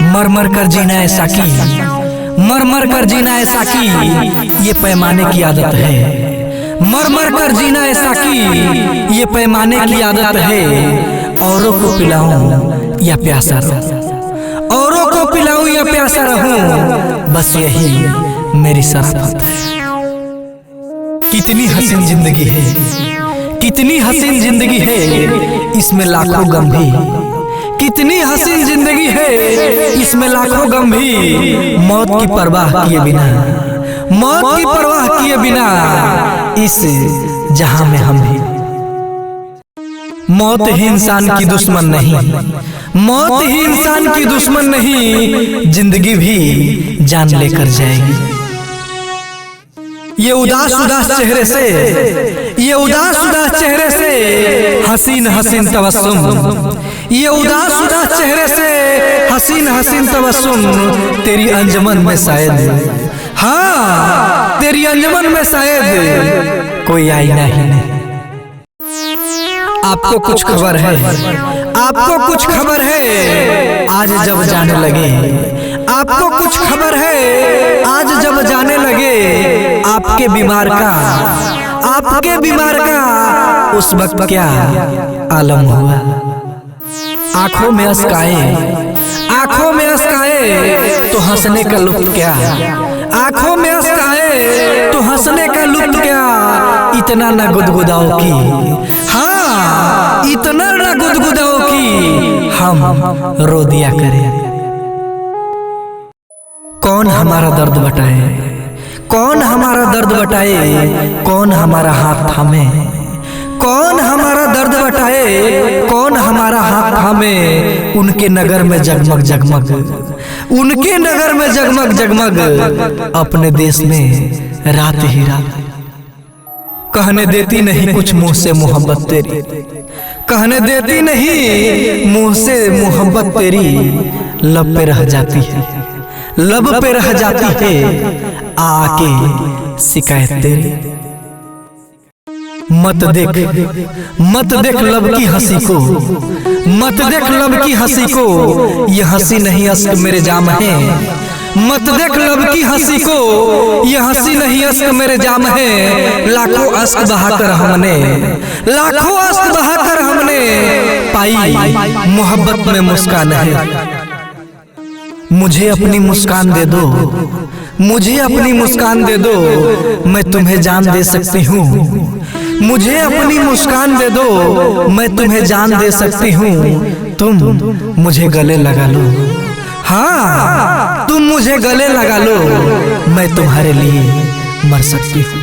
मर मर कर जीना ऐसा की, मर मर कर जीना ऐसा की, ये पैमाने की आदत है। मर मर कर जीना ऐसा की, ये पैमाने की आदत है। औरों को पिलाऊं या प्यासा रहूं, औरों को पिलाऊं या प्यासा रहूं, बस यही मेरी शराफत है। कितनी हसीन जिंदगी है, कितनी हसीन जिंदगी है, इसमें लाखों गम भी। कितनी हसीन जिंदगी है, इसमें लाखों गम भी। मौत की परवाह किए बिना, मौत की परवाह किए बिना, इस जहां में हम भी। मौत ही इंसान की दुश्मन नहीं, मौत ही इंसान की दुश्मन नहीं, जिंदगी भी जान लेकर जाएगी। ये उदास उदास चेहरे से, ये उदास उदास चेहरे से हसीन हसीन तबस्सुम, ये उदास उदास चेहरे से हसीन हसीन तबस्सुम, तेरी अंजुमन में शायद, हाँ तेरी अंजुमन में शायद कोई आईना ही नहीं। आपको कुछ खबर है, आपको कुछ खबर है, आज जब जाने लगे। आपको कुछ खबर है, आज जब जाने लगे। आपके बीमार का, आपके बीमार का उस वक्त क्या आलम हुआ। आंखों में अश्क आए, आंखों में अश्क आए तो हंसने का लुत्फ क्या। आंखों में अश्क आए तो हंसने का लुत्फ क्या। इतना न गुदगुदाओ की, हाँ इतना न गुदगुदाओ की हम रो दिया करें। कौन हमारा दर्द बटाए, कौन हमारा दर्द बटाए, कौन हमारा हाथ थामे। कौन हमारा दर्द बटाए, कौन हमारा हाथ थामे। उनके नगर में जगमग जगमग, उनके नगर में जगमग जगमग, अपने देश में रात ही रात। कहने देती नहीं कुछ मुंह से मोहब्बत तेरी, कहने देती नहीं मुंह से मोहब्बत तेरी। लब पे रह जाती है, लब पे रह जाती है आके शिकायत तेरी। मत देख, मत देख लब की हंसी को, मत देख लब की हंसी को, ये हंसी नहीं अश्क मेरे जाम है। मत देख लब की हंसी को, ये हंसी नहीं अश्क मेरे जाम है। लाखों अश्क बहाकर हमने, लाखों अश्क बहाकर हमने पाई मोहब्बत में मुस्कान है। मुझे अपनी मुस्कान दे दो, मुझे अपनी मुस्कान दे दो, मैं तुम्हें जान दे सकती हूँ। मुझे अपनी मुस्कान दे दो, मैं तुम्हें जान दे सकती हूँ। तुम मुझे गले लगा लो, हाँ तुम मुझे गले लगा लो, मैं तुम्हारे लिए मर सकती हूँ।